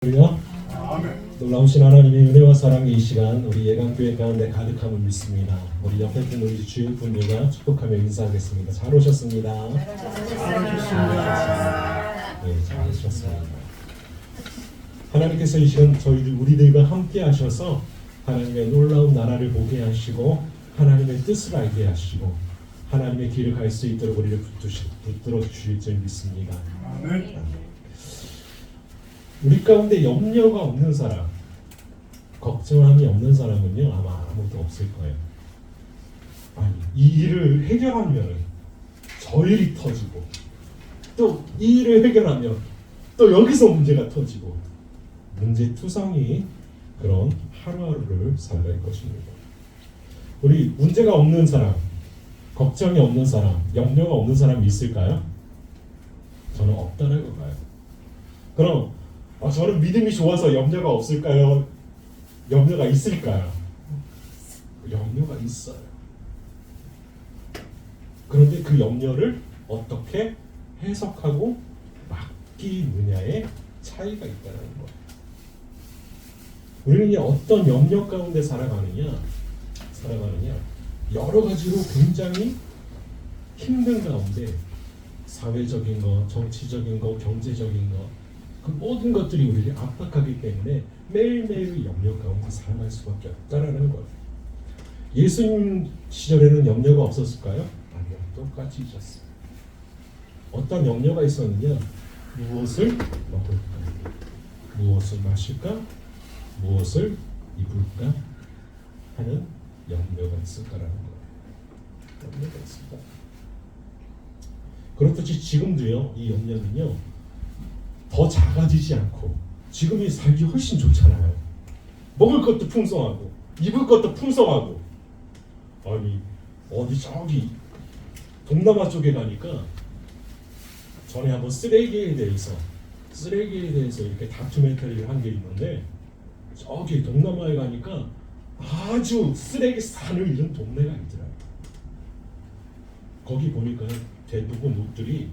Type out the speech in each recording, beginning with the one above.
우리가 놀라우신 하나님의 은혜와 사랑의 이 시간 우리 예강교회 가운데 가득함을 믿습니다. 우리 옆에 있는 우리 주육분들과 축복하며 인사하겠습니다. 잘 오셨습니다. 네, 잘 오셨습니다. 하나님께서 이 시간 우리들과 함께 하셔서 하나님의 놀라운 나라를 보게 하시고 하나님의 뜻을 알게 하시고 하나님의 길을 갈 수 있도록 우리를 붙들어 주실 줄 믿습니다. 아멘. 우리 가운데 염려가 없는 사람, 걱정함이 없는 사람은요 아마 아무도 없을 거예요. 아니, 이 일을 해결하면 저 일이 터지고 또 이 일을 해결하면 또 여기서 문제가 터지고 문제투성이 그런 하루하루를 살아갈 것입니다. 우리 문제가 없는 사람, 걱정이 없는 사람, 염려가 없는 사람이 있을까요? 저는 없다라고 봐요. 그럼 저는 믿음이 좋아서 염려가 없을까요? 염려가 있을까요? 염려가 있어요. 그런데 그 염려를 어떻게 해석하고 맡기느냐에 차이가 있다는 거예요. 우리는 어떤 염려 가운데 살아가느냐 여러 가지로 굉장히 힘든 가운데 사회적인 거, 정치적인 거, 경제적인 거 그 모든 것들이 우리를 압박하기 때문에 매일매일 염려 가운데 살아갈 수밖에 없다라는 거예요. 예수님 시절에는 염려가 없었을까요? 아니요, 똑같이 있었어요. 어떤 염려가 있었느냐? 무엇을 먹을까? 무엇을 마실까? 무엇을 입을까? 하는 염려가 있었다라는 거예요. 염려가 있습니다. 그렇듯이 지금도요, 이 염려는요, 더 작아지지 않고 지금이 살기 훨씬 좋잖아요. 먹을 것도 풍성하고 입을 것도 풍성하고. 아니 어디 저기 동남아 쪽에 가니까 전에 한번 쓰레기에 대해서 이렇게 다큐멘터리를 한 게 있는데 저기 동남아에 가니까 아주 쓰레기 산을 이룬 동네가 있더라고요. 거기 보니까 대부분 옷들이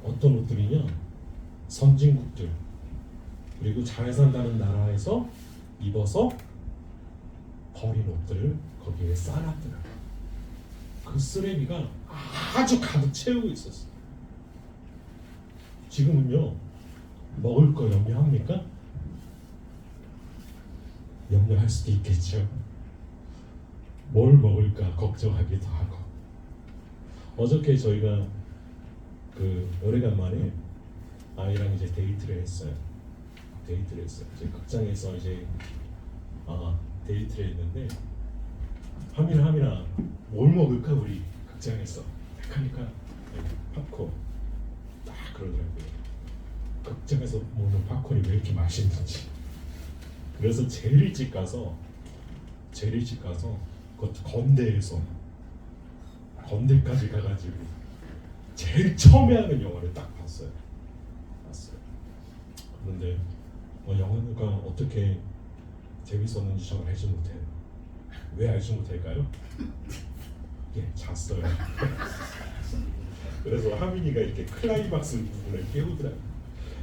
어떤 옷들이냐, 선진국들 그리고 잘 산다는 나라에서 입어서 버린 옷들을 거기에 쌓아놨더라고요. 그 쓰레기가 아주 가득 채우고 있었어요. 지금은요 먹을 거 염려합니까? 염려할 수도 있겠죠. 뭘 먹을까 걱정하기도 하고. 어저께 저희가 오래간만에 아이랑 이제 데이트를 했어요. 이제 극장에서 이제 데이트를 했는데 하민아 뭘 먹을까 우리 극장에서 딱 하니까 팝콘 딱 그러더라고요. 극장에서 먹는 팝콘이 왜 이렇게 맛있는지. 그래서 제일 일찍 가서 그것도 건대까지 가가지고 제일 처음에 하는 영화를 딱 봤어요. 그런데 영화가 어떻게 재밌었는지 저는 알지 못해요. 왜 알지 못할까요? 잤어요. 그래서 하민이가 이렇게 클라이막스 부분을 깨우더라고요.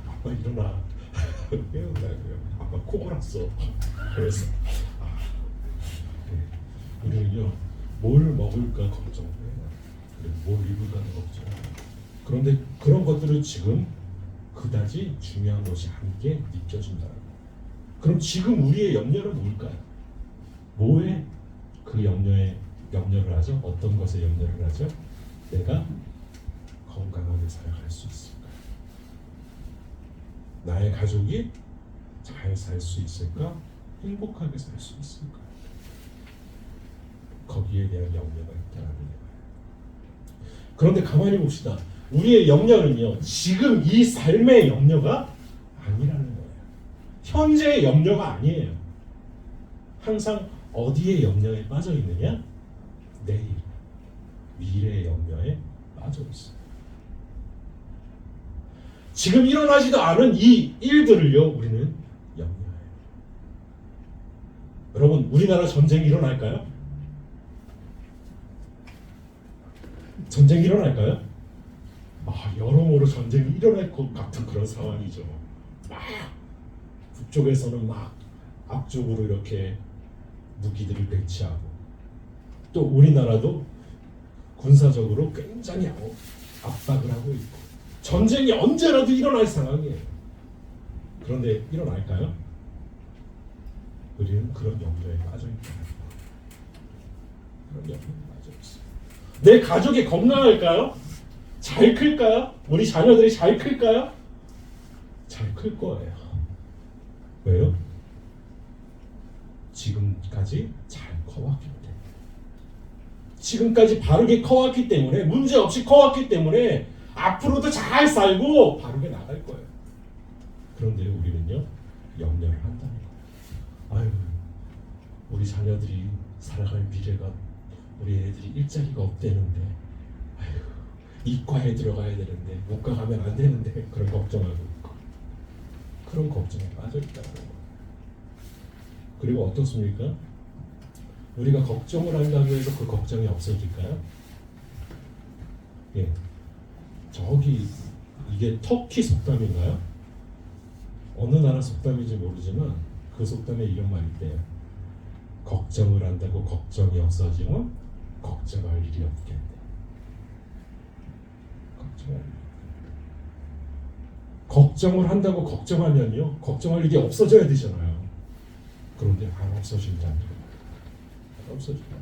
아빠 일어나. 깨우더라고요. 아빠 코 골았어. 그래서 우리는요 뭘 먹을까 걱정해요. 뭘 입을까도 걱정해요. 그런데 그런 것들을 지금 그다지 중요한 것이 함께 느껴진다. 그럼 지금 우리의 염려는 뭘까요? 뭐에 그 염려를 하죠? 어떤 것에 염려를 하죠? 내가 건강하게 살아갈 수 있을까? 나의 가족이 잘 살 수 있을까? 행복하게 살 수 있을까? 거기에 대한 염려가 있다는 거예요. 그런데 가만히 봅시다. 우리의 염려는요 지금 이 삶의 염려가 아니라는 거예요. 현재의 염려가 아니에요. 항상 어디에 염려에 빠져 있느냐? 내일, 미래의 염려에 빠져 있어요. 지금 일어나지도 않은 이 일들을요 우리는 염려해요. 여러분 우리나라 전쟁이 일어날까요? 전쟁이 일어날까요? 여러모로 전쟁이 일어날 것 같은 그런 상황이죠. 막 북쪽에서는 막 앞쪽으로 이렇게 무기들을 배치하고 또 우리나라도 군사적으로 굉장히 압박을 하고 있고 전쟁이 언제라도 일어날 상황이에요. 그런데 일어날까요? 우리는 그런 염려에 빠져 있다. 그런 염려에 빠져 있어요. 내 가족이 건강할까요? 잘 클까요? 우리 자녀들이 잘 클까요? 잘 클 거예요. 왜요? 지금까지 잘 커왔기 때문에. 지금까지 바르게 커왔기 때문에, 문제없이 커왔기 때문에 앞으로도 잘 살고 바르게 나갈 거예요. 그런데 우리는요, 염려를 한다는 거예요. 아유, 우리 자녀들이 살아갈 미래가, 우리 애들이 일자리가 없대는데, 아유, 이과에 들어가야 되는데 못 가면 안 되는데, 그런 걱정하고 있고, 그런 걱정에 빠져 있다는 거예요. 그리고 어떻습니까? 우리가 걱정을 한다고 해서 그 걱정이 없어질까요? 예, 저기 이게 터키 속담인가요? 어느 나라 속담인지 모르지만 그 속담에 이런 말이 있대요. 걱정을 한다고 걱정이 없어지면 걱정할 일이 없겠네. 걱정을 한다고 걱정하면요, 걱정할 일이 없어져야 되잖아요. 그런데 안 없어진다는 거예요. 안 없어진다.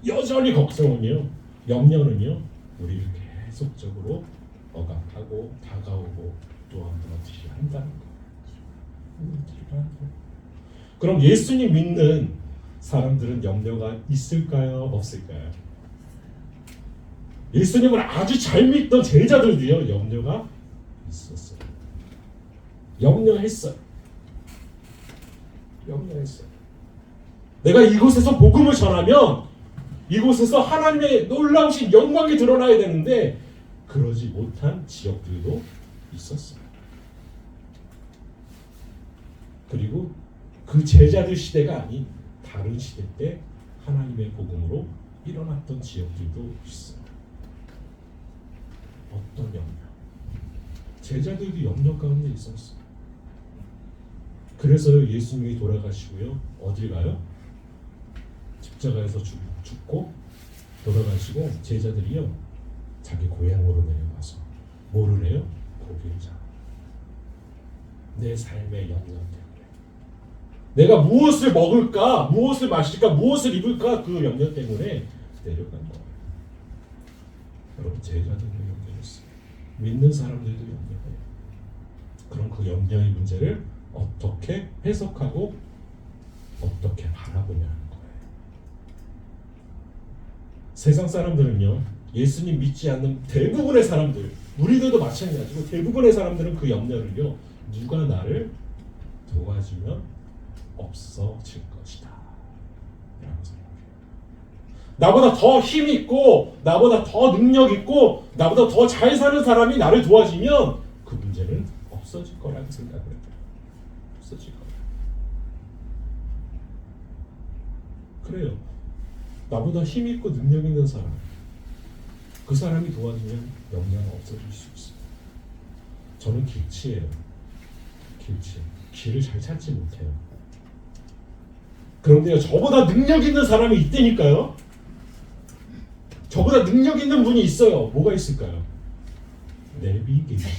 여전히 걱정은요, 염려는요, 우리를 계속적으로 억압하고 다가오고 또 한 번 어떻게 한다는 거예요. 그럼 예수님 믿는 사람들은 염려가 있을까요? 없을까요? 예수님을 아주 잘 믿던 제자들도요, 염려가 있었어요. 염려했어요. 내가 이곳에서 복음을 전하면 이곳에서 하나님의 놀라우신 영광이 드러나야 되는데 그러지 못한 지역들도 있었어요. 그리고 그 제자들 시대가 아닌 다른 시대 때 하나님의 복음으로 일어났던 지역들도 있어요. 어떤 염려? 제자들도 염려 가운데 있었어요. 그래서 예수님이 돌아가시고요, 어딜 가요? 십자가에서 죽고 돌아가시고 제자들이요, 자기 고향으로 내려가서 뭐를 해요? 고기를 잡아. 내 삶의 염려 때문에 내가 무엇을 먹을까, 무엇을 마실까, 무엇을 입을까, 그 염려 때문에 내려간 거예요. 여러분, 제자들도 염려했어요. 믿는 사람들도 염려해요. 그럼 그 염려의 문제를 어떻게 해석하고 어떻게 바라보냐는 거예요. 세상 사람들은요, 예수님 믿지 않는 대부분의 사람들, 우리들도 마찬가지고 대부분의 사람들은 그 염려를요, 누가 나를 도와주면 없어질 것이다 라고 생각해요. 나보다 더 힘 있고 나보다 더 능력 있고 나보다 더 잘 사는 사람이 나를 도와주면 그 문제는 없어질 거라고 생각을 해요. 없어질 거예요. 그래요. 나보다 힘 있고 능력 있는 사람, 그 사람이 도와주면 염려가 없어질 수 있어요. 저는 길치예요. 길을 잘 찾지 못해요. 그런데요, 저보다 능력 있는 사람이 있다니까요. 저보다 능력 있는 분이 있어요. 뭐가 있을까요? 내비게이션.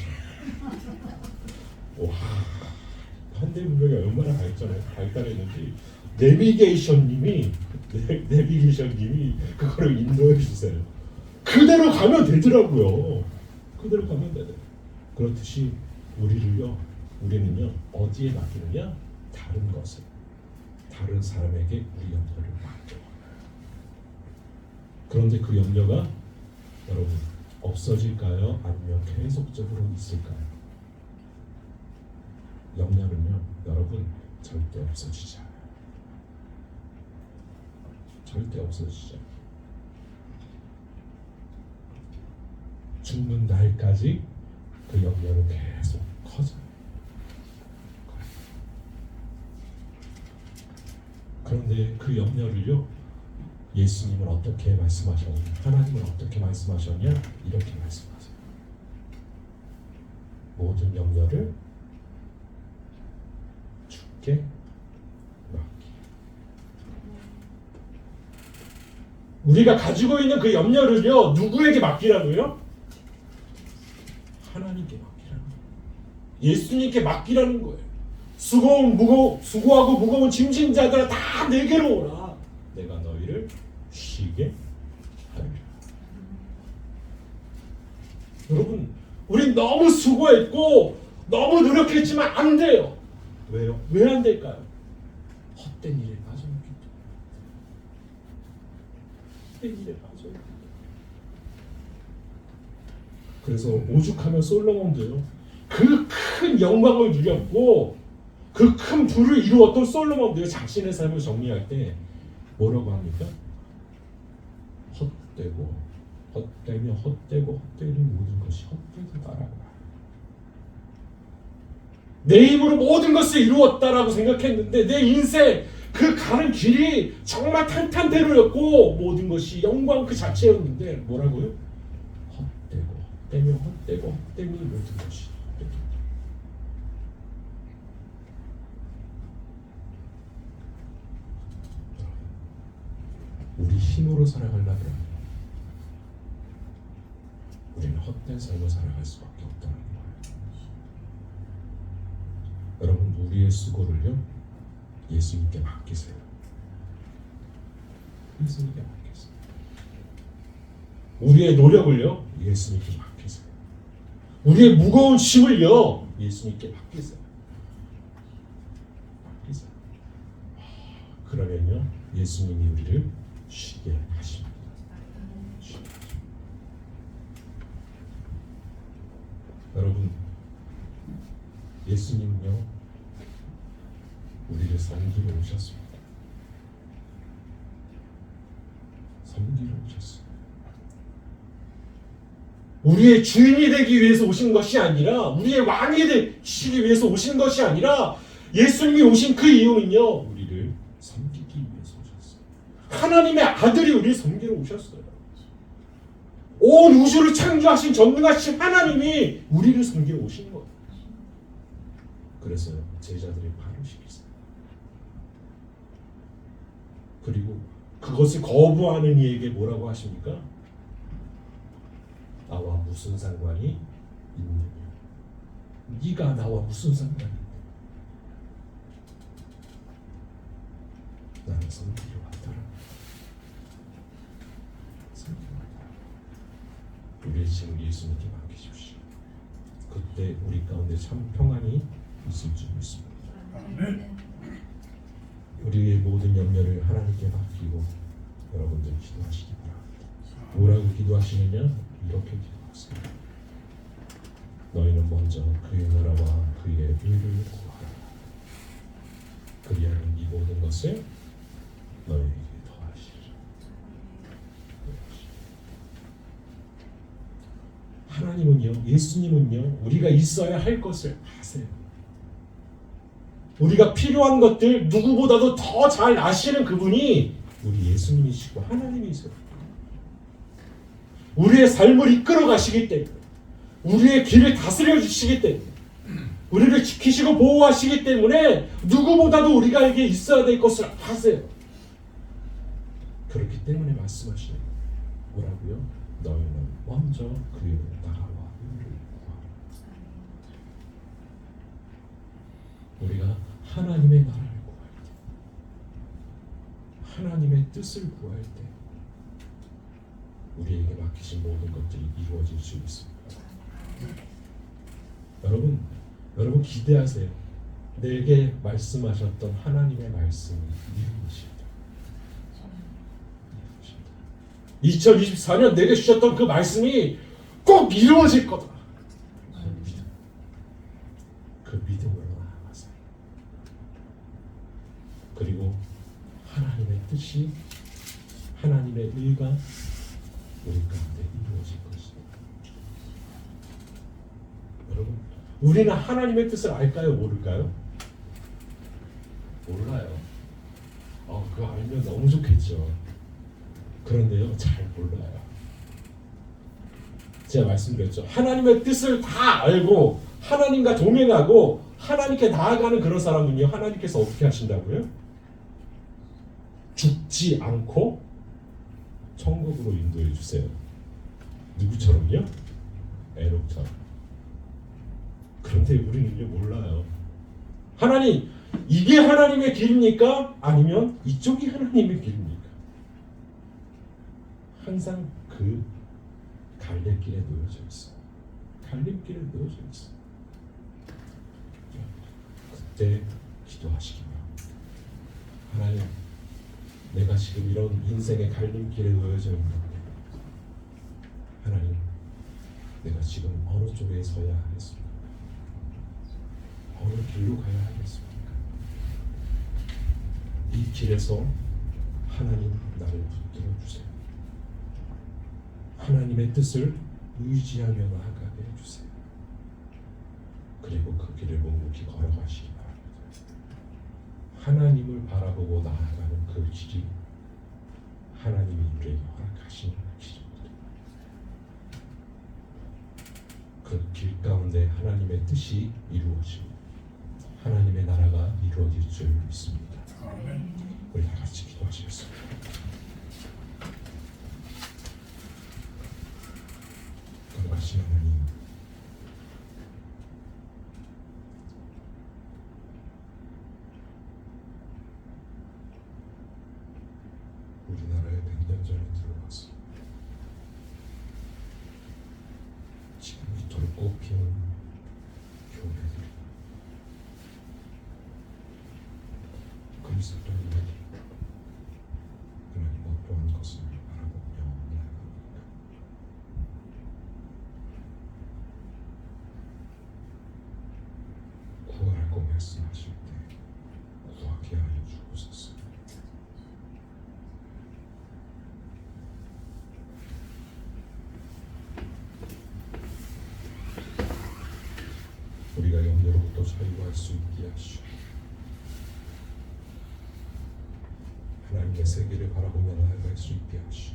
와, 현대문명이 얼마나 발달했는지 내비게이션님이 그거를 인도해 주세요. 그대로 가면 되더라고요. 그대로 가면 되더라고요. 그렇듯이 우리는요, 어디에 맡기느냐? 다른 것을, 다른 사람에게 우리 염려를 맡겨. 그런데 그 염려가 여러분 없어질까요? 아니면 계속적으로 있을까요? 염려는요, 여러분 절대 없어지지 않아요. 절대 없어지지 않아요. 죽는 날까지 그 염려는 계속 커져요. 그런데 그 염려를요, 예수님은 어떻게 말씀하셨냐, 하나님은 어떻게 말씀하셨냐, 이렇게 말씀하세요. 모든 염려를 주께 예수님께 맡기. 우리가 가지고 있는 그 염려를요, 누구에게 맡기라고요? 하나님께 맡기라는 거예요. 예수님께 맡기라는 거예요. 수고하고 무거운 짐진 자들아 다 내게로 오라. 내가 너희를 쉬게 하리라. 여러분, 우린 너무 수고했고 너무 노력했지만 안 돼요. 왜요? 왜 안 될까요? 헛된 일에 빠져있기 때문에. 헛된 일에 빠져있기 때문에. 그래서 오죽하면 솔로몬도요, 그 큰 영광을 누렸고 그 큰 부를 이루었던 솔로몬도요, 자신의 삶을 정리할 때 뭐라고 합니까? 헛되고 헛되며 헛되고 헛되는 모든 것이 헛되다라고. 내 힘으로 모든 것을 이루었다라고 생각했는데 내 인생 그 가는 길이 정말 탄탄대로였고 모든 것이 영광 그 자체였는데 뭐라고요? 헛되고 헛되며 헛되고 헛되니 모든 것이 헛되다. 우리 힘으로 살아가려면 우리는 헛된 삶을 살아갈 수밖에 없다는 거예요. 여러분, 우리의 수고를요, 예수님께 맡기세요. 예수님께 맡기세요. 우리의 노력을요, 예수님께 맡기세요. 우리의 무거운 짐을요, 예수님께 맡기세요. 맡기세요. 그러면요, 예수님이 우리를 쉬게 하십니다. 여러분, 예수님은요, 우리를 섬기러 오셨습니다. 섬기러 오셨어요. 우리의 주인이 되기 위해서 오신 것이 아니라, 우리의 왕이 되시기 위해서 오신 것이 아니라, 예수님이 오신 그 이유는요, 우리를 섬기기 위해서 오셨어요. 하나님의 아들이 우리를 섬기러 오셨어요. 온 우주를 창조하신 전능하신 하나님이 우리를 섬기러 오신 거예요. 그래서 제자들이 바로 시키세요. 그리고 그것을 거부하는 이에게 뭐라고 하십니까? 나와 무슨 상관이 있느냐? 네가 나와 무슨 상관이 있느냐? 나는 섬기러 왔더라. 섬기러 왔더라. 우리의 짐을 예수님께 맡기십시오. 그때 우리 가운데 참 평안이 있을 줄 믿습니다. 우리의 모든 염려를 하나님께 맡기고 여러분들 기도하시기 바랍니다. 뭐라고 기도하시느냐? 이렇게 기도하세요. 너희는 먼저 그의 나라와 그의 의를 구하라. 그리하면 이 모든 것을 너희에게 더하시리라. 하나님은요, 예수님은요, 우리가 있어야 할 것을 아세요. 우리가 필요한 것들 누구보다도 더 잘 아시는 그분이 우리 예수님이시고 하나님이세요. 우리의 삶을 이끌어 가시기 때문에, 우리의 길을 다스려 주시기 때문에, 우리를 지키시고 보호하시기 때문에 누구보다도 우리가 있어야 될 것을 아세요. 그렇기 때문에 말씀하시는 뭐라고요? 너희는 먼저 그의 나라와 의를 구하라. 우리가 하나님의 나라를 구할 때, 하나님의 뜻을 구할 때 우리에게 맡기신 모든 것들이 이루어질 수 있습니다. 여러분 기대하세요. 내게 말씀하셨던 하나님의 말씀이 이루어집니다. 2024년 내게 주셨던 그 말씀이 꼭 이루어질 거다. 그 믿음으로 나아가세요. 그리고 하나님의 뜻이, 하나님의 의가 우리 가운데 이루어질 것입니다. 여러분, 우리는 하나님의 뜻을 알까요? 모를까요? 몰라요. 그거 알면 너무 좋겠죠. 그런데요, 잘 몰라요. 제가 말씀드렸죠. 하나님의 뜻을 다 알고 하나님과 동행하고 하나님께 나아가는 그런 사람은요, 하나님께서 어떻게 하신다고요? 죽지 않고 천국으로 인도해 주세요. 누구처럼요? 에녹처럼. 그런데 우리는요 몰라요. 하나님, 이게 하나님의 길입니까? 아니면 이쪽이 하나님의 길입니까? 항상 그 갈림길에 놓여져 있어. 갈림길에 놓여져 있어. 그때 기도하시기 바랍니다. 하나님, 내가 지금 이런 인생의 갈림길에 놓여져 있는데 하나님, 내가 지금 어느 쪽에 서야 하겠습니까? 어느 길로 가야 하겠습니까? 이 길에서 하나님 나를 붙들어 주세요. 하나님의 뜻을 의지하며 나아가게 해주세요. 그리고 그 길을 묵묵히 걸어가시기 바랍니다. 하나님을 바라보고 나아가는 그 길이 하나님이 우리에게 허락하시는 길입니다. 그 길 가운데 하나님의 뜻이 이루어지고 하나님의 나라가 이루어질 줄 믿습니다. 우리 다 같이 기도하시겠습니다. 거룩하신 하나님, 우리나라에 100년 전에 들어와서 지금 이토록 꽃피운 교회들, 그리스도인들이 하나님 어떠한 것을 바라보며 나아갑니까? 구하라고 말씀하실 때 구하게 하여 주옵소서. 우리가 염려로부터 자유할 수 있게 하시오. 하나님의 세계를 바라보며 나아갈 수 있게 하시오.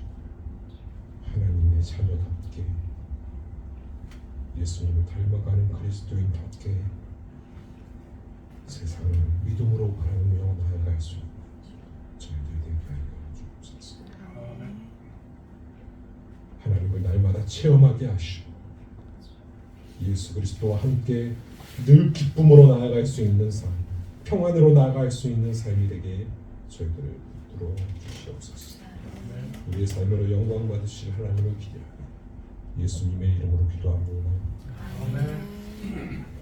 하나님의 자녀답게 예수님을 닮아가는 그리스도인답게 세상을 믿음으로 바라보며 나아갈 수 있는 저희들이 되게 하여 주옵소서. 하나님을 날마다 체험하게 하시고 예수 그리스도와 함께 늘 기쁨으로 나아갈 수 있는 삶, 평안으로 나아갈 수 있는 삶이 되게 저희들을 붙들어 주시옵소서. 우리의 삶으로 영광 받으실 하나님을 기대하며 예수님의 이름으로 기도합니다. 아멘.